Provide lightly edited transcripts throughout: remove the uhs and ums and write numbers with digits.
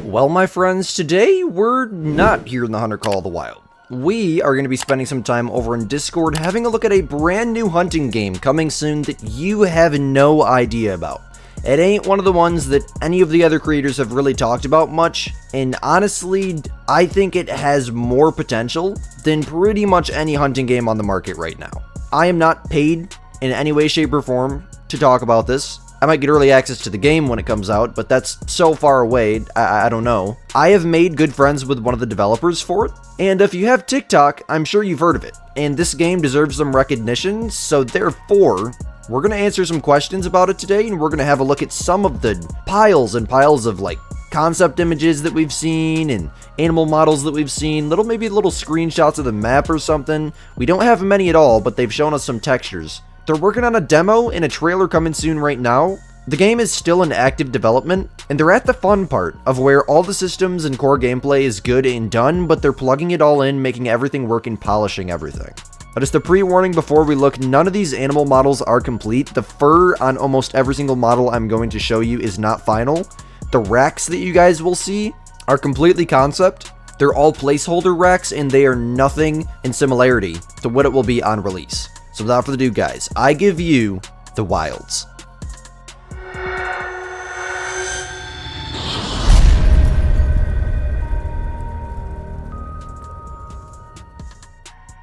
Well, my friends, today we're not here in the Hunter Call of the Wild. We are going to be spending some time over in Discord having a look at a brand new hunting game coming soon that you have no idea about. It ain't one of the ones that any of the other creators have really talked about much, and honestly, I think it has more potential than pretty much any hunting game on the market right now. I am not paid in any way, shape, or form to talk about this. I might get early access to the game when it comes out, but that's so far away, I don't know. I have made good friends with one of the developers for it, and if you have TikTok, I'm sure you've heard of it. And this game deserves some recognition, so therefore, we're going to answer some questions about it today, and we're going to have a look at some of the piles and piles of, like, concept images that we've seen, and animal models that we've seen, maybe little screenshots of the map or something. We don't have many at all, but they've shown us some textures. They're working on a demo and a trailer coming soon right now. The game is still in active development, and they're at the fun part of where all the systems and core gameplay is good and done, but they're plugging it all in, making everything work and polishing everything. But just a pre-warning before we look, none of these animal models are complete. The fur on almost every single model I'm going to show you is not final. The racks that you guys will see are completely concept. They're all placeholder racks, and they are nothing in similarity to what it will be on release. So without further ado, guys, I give you the wilds.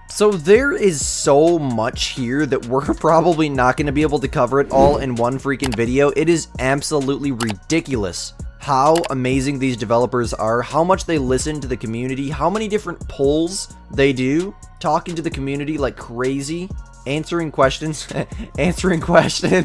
So there is so much here that we're probably not going to be able to cover it all in one freaking video. It is absolutely ridiculous how amazing these developers are, how much they listen to the community, how many different polls they do, talking to the community like crazy. Answering questions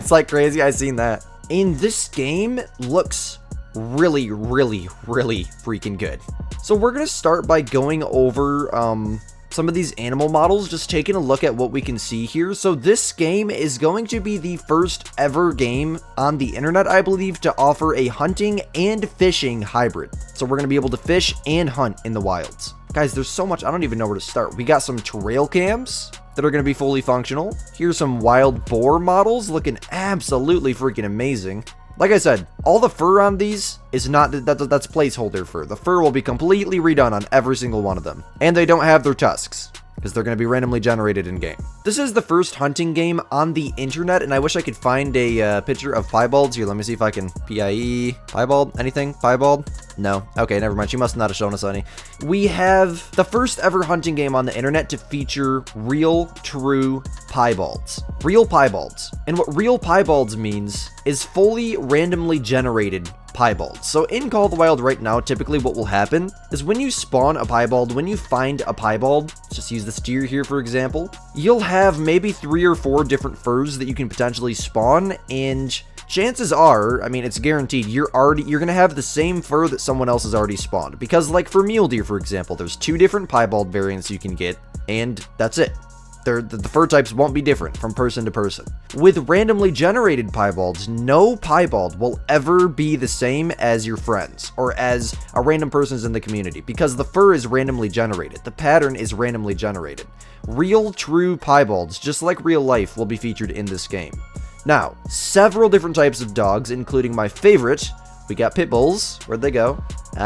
like crazy. I seen that. And this game looks really freaking good. So we're gonna start by going over some of these animal models, just taking a look at what we can see here. So this game is going to be the first ever game on the internet, I believe, to offer a hunting and fishing hybrid. So we're gonna be able to fish and hunt in the wilds. Guys, there's so much, I don't even know where to start. We got some trail cams that are going to be fully functional. Here's some wild boar models looking absolutely freaking amazing. Like I said, all the fur on these is not, that's placeholder fur. The fur will be completely redone on every single one of them. And they don't have their tusks, because they're going to be randomly generated in game. This is the first hunting game on the internet, and I wish I could find a picture of Piebalds. Here, let me see if I can. P-I-E, Piebald, anything? Piebald? No. Okay, never mind. She must not have shown us any. We have the first ever hunting game on the internet to feature real, true Piebalds. Real Piebalds. And what real Piebalds means is fully randomly generated Piebalds. So in Call of the Wild right now, typically what will happen is when you spawn a Piebald, when you find a Piebald, let's just use this deer here for example, you'll have maybe 3 or 4 different furs that you can potentially spawn, and chances are, I mean, it's guaranteed, you're gonna have the same fur that someone else has already spawned. Because like for mule deer, for example, there's 2 different Piebald variants you can get, and that's it. The fur types won't be different from person to person. With randomly generated Piebalds, no Piebald will ever be the same as your friends or as a random person's in the community, because the fur is randomly generated. The pattern is randomly generated. Real, true Piebalds, just like real life, will be featured in this game. Now, several different types of dogs, including my favorite. We got pit bulls. Where'd they go?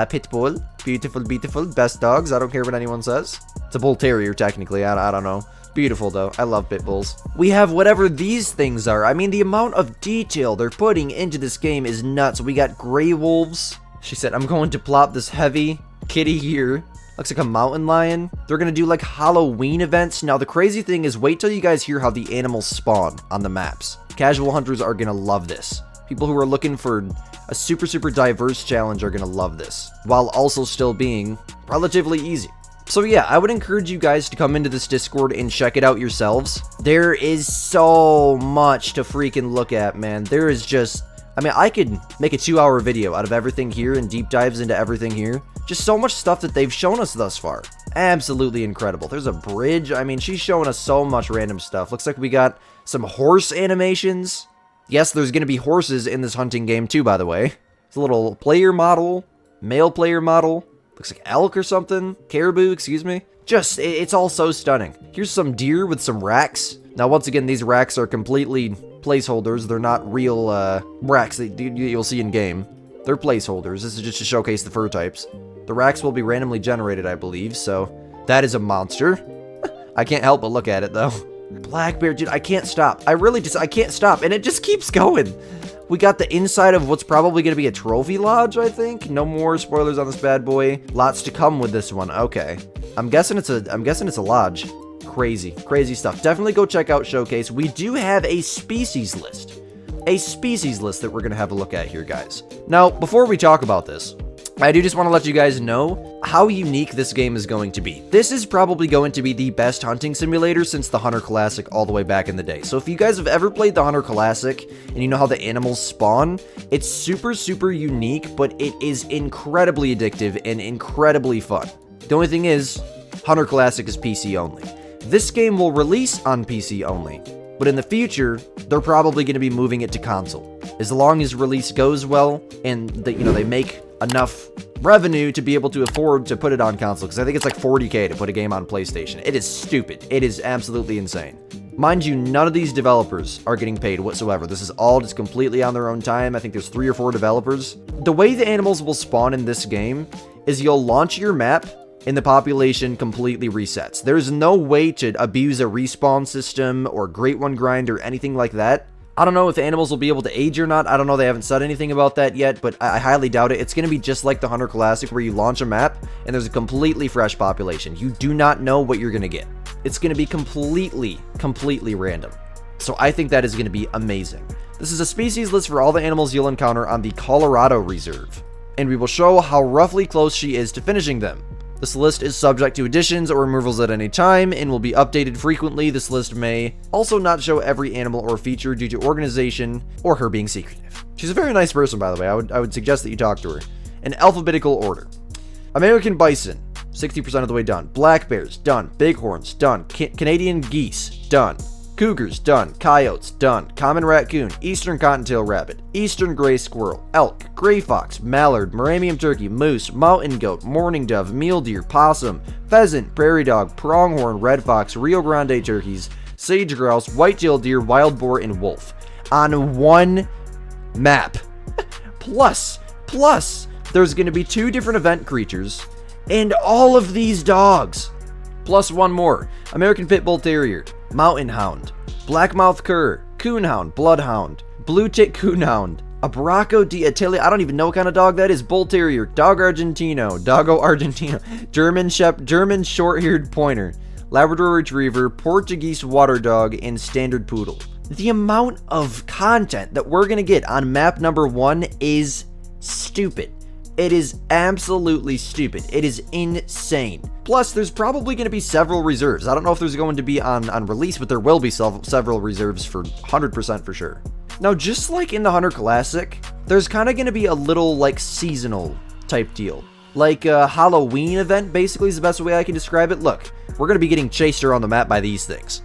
Pit bull. Beautiful, beautiful. Best dogs. I don't care what anyone says. It's a bull terrier, technically. I don't know. Beautiful, though. I love pit bulls. We have whatever these things are. I mean, the amount of detail they're putting into this game is nuts. We got gray wolves. She said, I'm going to plop this heavy kitty here. Looks like a mountain lion. They're going to do like Halloween events. Now, the crazy thing is, wait till you guys hear how the animals spawn on the maps. Casual hunters are going to love this. People who are looking for a super diverse challenge are going to love this, while also still being relatively easy. So yeah, I would encourage you guys to come into this Discord and check it out yourselves. There is so much to freaking look at, man. There is just, I mean, I could make a 2-hour video out of everything here and deep dives into everything here. Just so much stuff that they've shown us thus far. Absolutely incredible. There's a bridge. I mean, she's showing us so much random stuff. Looks like we got some horse animations. Yes, there's going to be horses in this hunting game too, by the way. It's a little player model, male player model. Looks like elk or something. Caribou, excuse me. Just, it's all so stunning. Here's some deer with some racks. Now, once again, these racks are completely placeholders. They're not real racks that you'll see in game. They're placeholders. This is just to showcase the fur types. The racks will be randomly generated, I believe, so that is a monster. I can't help but look at it, though. Black bear, dude, I can't stop. I can't stop, and it just keeps going. We got the inside of what's probably going to be a trophy lodge, I think. No more spoilers on this bad boy. Lots to come with this one. Okay. I'm guessing it's a lodge. Crazy stuff. Definitely go check out Showcase. We do have a species list. A species list that we're going to have a look at here, guys. Now, before we talk about this, I do just want to let you guys know how unique this game is going to be. This is probably going to be the best hunting simulator since the Hunter Classic all the way back in the day. So if you guys have ever played the Hunter Classic and you know how the animals spawn, it's super unique, but it is incredibly addictive and incredibly fun. The only thing is, Hunter Classic is PC only. This game will release on PC only, but in the future, they're probably going to be moving it to console. As long as release goes well and they make enough revenue to be able to afford to put it on console, because I think it's like $40K to put a game on PlayStation. It is stupid. It is absolutely insane. Mind you, none of these developers are getting paid whatsoever. This is all just completely on their own time. I think there's 3 or 4 developers. The way the animals will spawn in this game is you'll launch your map and the population completely resets. There's no way to abuse a respawn system or Great One grind or anything like that. I don't know if animals will be able to age or not. I don't know. They haven't said anything about that yet, but I highly doubt it. It's going to be just like the Hunter Classic where you launch a map and there's a completely fresh population. You do not know what you're going to get. It's going to be completely random. So I think that is going to be amazing. This is a species list for all the animals you'll encounter on the Colorado Reserve, and we will show how roughly close she is to finishing them. This list is subject to additions or removals at any time and will be updated frequently. This list may also not show every animal or feature due to organization or her being secretive. She's a very nice person, by the way. I would suggest that you talk to her. In alphabetical order. American bison, 60% of the way done. Black bears, done. Bighorns, done. Canadian geese, done. Cougars, done. Coyotes, done. Common raccoon, eastern cottontail rabbit, eastern gray squirrel, elk, gray fox, mallard, Moramium turkey, moose, mountain goat, mourning dove, mule deer, possum, pheasant, prairie dog, pronghorn, red fox, Rio Grande turkeys, sage grouse, white-tailed deer, wild boar, and wolf. On one map. Plus, there's going to be 2 different event creatures, and all of these dogs. Plus 1 more. American Pit Bull Terrier, Mountain Hound, Blackmouth Cur, Coonhound, Bloodhound, Blue Tick Coonhound, a Baracco d'Italia, I don't even know what kind of dog that is, Bull Terrier, Dog Argentino, Doggo Argentino, German Short-Haired Pointer, Labrador Retriever, Portuguese Water Dog, and Standard Poodle. The amount of content that we're going to get on map number 1 is stupid. It is absolutely stupid. It is insane. Plus, there's probably going to be several reserves. I don't know if there's going to be on release, but there will be several reserves for 100% for sure. Now, just like in the Hunter Classic, there's kind of going to be a little, like, seasonal type deal. Like a Halloween event, basically, is the best way I can describe it. Look, we're going to be getting chased around the map by these things.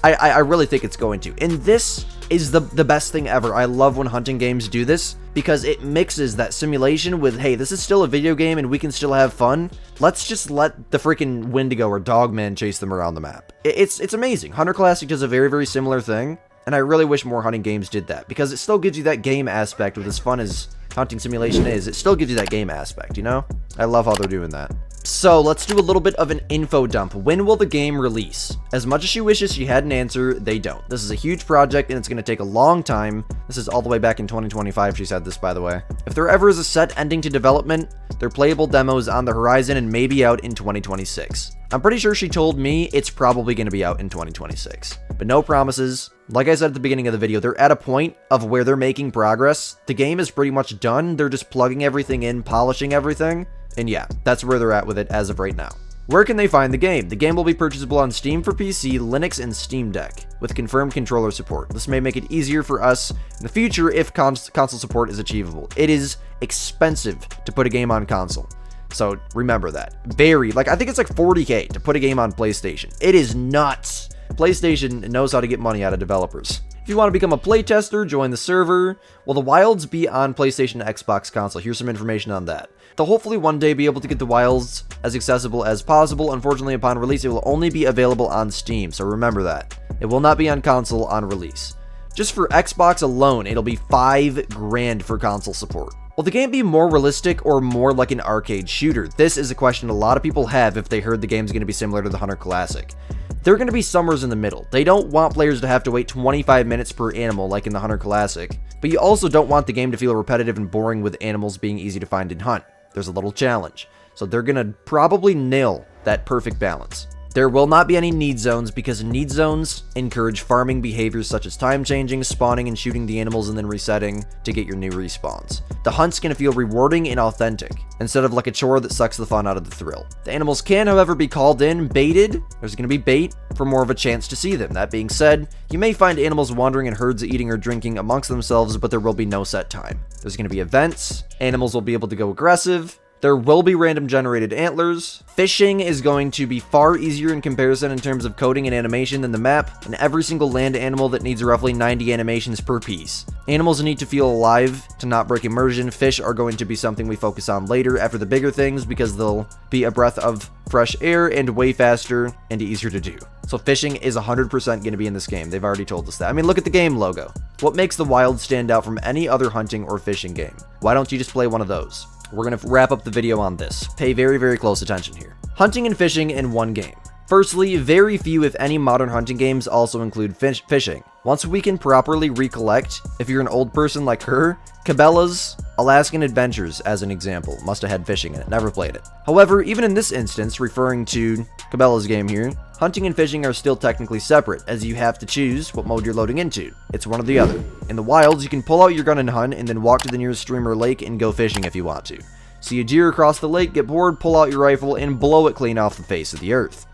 I really think it's going to. And this is the best thing ever. I love when hunting games do this because it mixes that simulation with, hey, this is still a video game and we can still have fun. Let's just let the freaking Wendigo or Dogman chase them around the map. It's amazing. Hunter Classic does a very similar thing, and I really wish more hunting games did that because it still gives you that game aspect with as fun as hunting simulation is. It still gives you that game aspect, you know? I love how they're doing that. So let's do a little bit of an info dump. When will the game release? As much as she wishes she had an answer, they don't. This is a huge project and it's going to take a long time. This is all the way back in 2025, she said this, by the way. If there ever is a set ending to development, their playable demo is on the horizon and may be out in 2026. I'm pretty sure she told me it's probably going to be out in 2026, but no promises. Like I said at the beginning of the video, they're at a point of where they're making progress. The game is pretty much done. They're just plugging everything in, polishing everything. And yeah, that's where they're at with it as of right now. Where can they find the game? The game will be purchasable on Steam for PC, Linux, and Steam Deck, with confirmed controller support. This may make it easier for us in the future if console support is achievable. It is expensive to put a game on console, so remember that. I think it's like $40K to put a game on PlayStation. It is nuts. PlayStation knows how to get money out of developers. If you want to become a playtester, join the server. Will the Wilds be on PlayStation and Xbox console? Here's some information on that. They'll hopefully one day be able to get the Wilds as accessible as possible. Unfortunately, upon release, it will only be available on Steam, so remember that. It will not be on console on release. Just for Xbox alone, it'll be $5 grand for console support. Will the game be more realistic or more like an arcade shooter? This is a question a lot of people have if they heard the game's going to be similar to the Hunter Classic. They're going to be somewhere in the middle. They don't want players to have to wait 25 minutes per animal like in the Hunter Classic, but you also don't want the game to feel repetitive and boring with animals being easy to find and hunt. There's a little challenge. So they're going to probably nail that perfect balance. There will not be any need zones because need zones encourage farming behaviors such as time changing, spawning and shooting the animals and then resetting to get your new respawns. The hunt's going to feel rewarding and authentic instead of like a chore that sucks the fun out of the thrill. The animals can, however, be called in, baited. There's going to be bait for more of a chance to see them. That being said, you may find animals wandering in herds eating or drinking amongst themselves, but there will be no set time. There's going to be events. Animals will be able to go aggressive. There will be random generated antlers. Fishing is going to be far easier in comparison in terms of coding and animation than the map, and every single land animal that needs roughly 90 animations per piece. Animals need to feel alive to not break immersion. Fish are going to be something we focus on later after the bigger things because they'll be a breath of fresh air and way faster and easier to do. So fishing is 100% going to be in this game. They've already told us that. I mean, look at the game logo. What makes the Wild stand out from any other hunting or fishing game? Why don't you just play one of those? We're going to wrap up the video on this. Pay very, very close attention here. Hunting and fishing in one game. Firstly, very few, if any, modern hunting games also include fishing. Once we can properly recollect, if you're an old person like her, Cabela's Alaskan Adventures, as an example, must have had fishing in it. Never played it. However, even in this instance, referring to Cabela's game here, hunting and fishing are still technically separate, as you have to choose what mode you're loading into. It's one or the other. In the wilds, you can pull out your gun and hunt, and then walk to the nearest stream or lake and go fishing if you want to. See a deer across the lake, get bored, pull out your rifle, and blow it clean off the face of the earth.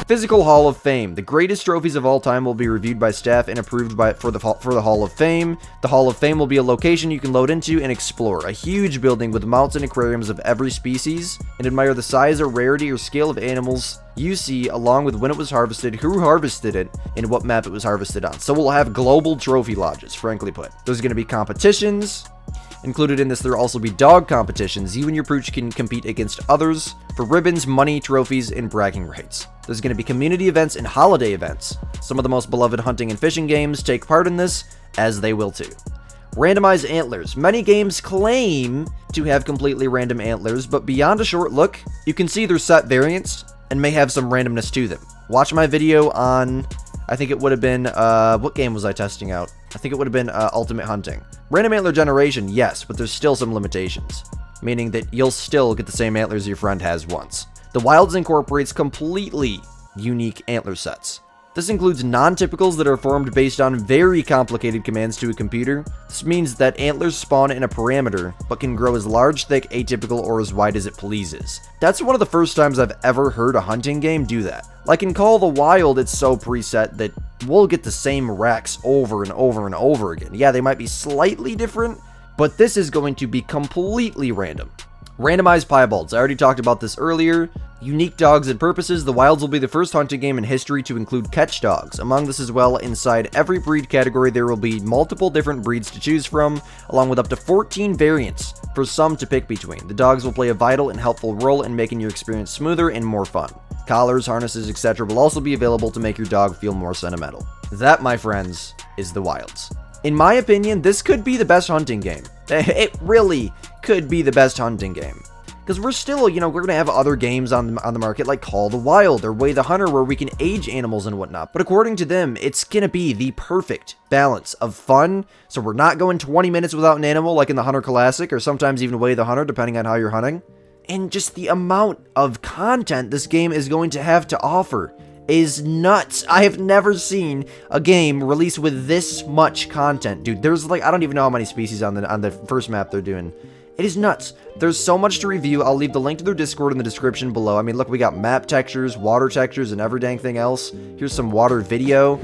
Physical Hall of Fame. The greatest trophies of all time will be reviewed by staff and approved for the Hall of Fame. The Hall of Fame will be a location you can load into and explore. A huge building with mounts and aquariums of every species, and admire the size or rarity or scale of animals you see, along with when it was harvested, who harvested it, and what map it was harvested on. So we'll have global trophy lodges, frankly put. There's going to be competitions. Included in this, there will also be dog competitions. You and your pooch can compete against others for ribbons, money, trophies, and bragging rights. There's going to be community events and holiday events. Some of the most beloved hunting and fishing games take part in this, as they will too. Randomized antlers. Many games claim to have completely random antlers, but beyond a short look, you can see their set variants and may have some randomness to them. Watch my video on, I think it would have been, what game was I testing out? I think it would have been Ultimate Hunting. Random antler generation, yes, but there's still some limitations, meaning that you'll still get the same antlers your friend has once. The Wilds incorporates completely unique antler sets. This includes non-typicals that are formed based on very complicated commands to a computer. This means that antlers spawn in a parameter, but can grow as large, thick, atypical, or as wide as it pleases. That's one of the first times I've ever heard a hunting game do that. Like in Call of the Wild, it's so preset that we'll get the same racks over and over and over again. Yeah, they might be slightly different, but this is going to be completely random. Randomized piebalds. I already talked about this earlier. Unique dogs and purposes. The Wilds will be the first hunting game in history to include catch dogs. Among this as well, inside every breed category, there will be multiple different breeds to choose from, along with up to 14 variants for some to pick between. The dogs will play a vital and helpful role in making your experience smoother and more fun. Collars, harnesses, etc. will also be available to make your dog feel more sentimental. That, my friends, is the Wilds. In my opinion, this could be the best hunting game. It really could be the best hunting game. Because we're still, we're going to have other games on the market like Call of the Wild or Way the Hunter where we can age animals and whatnot. But according to them, it's going to be the perfect balance of fun. So we're not going 20 minutes without an animal like in the Hunter Classic or sometimes even Way the Hunter depending on how you're hunting. And just the amount of content this game is going to have to offer is nuts. I have never seen a game released with this much content, dude. There's like, I don't even know how many species on the first map they're doing. It is nuts. There's so much to review. I'll leave the link to their Discord in the description below. I mean, look, we got map textures, water textures, and every dang thing else. Here's some water video.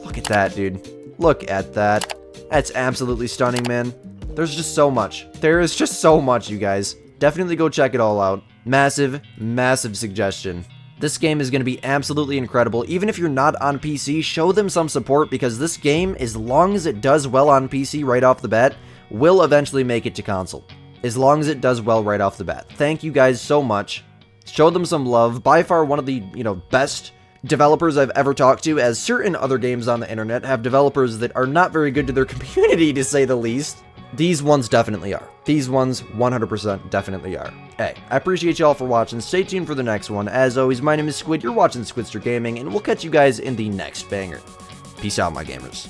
Look at that, dude. Look at that. That's absolutely stunning, man. There's just so much. There is just so much, you guys. Definitely go check it all out. Massive, massive suggestion. This game is going to be absolutely incredible. Even if you're not on PC, show them some support because this game, as long as it does well on PC right off the bat, will eventually make it to console. As long as it does well right off the bat. Thank you guys so much. Show them some love. By far one of the, best developers I've ever talked to, as certain other games on the internet have developers that are not very good to their community, to say the least. These ones definitely are. These ones 100% definitely are. Hey, I appreciate y'all for watching. Stay tuned for the next one. As always, my name is Squid. You're watching Squidster Gaming, and we'll catch you guys in the next banger. Peace out, my gamers.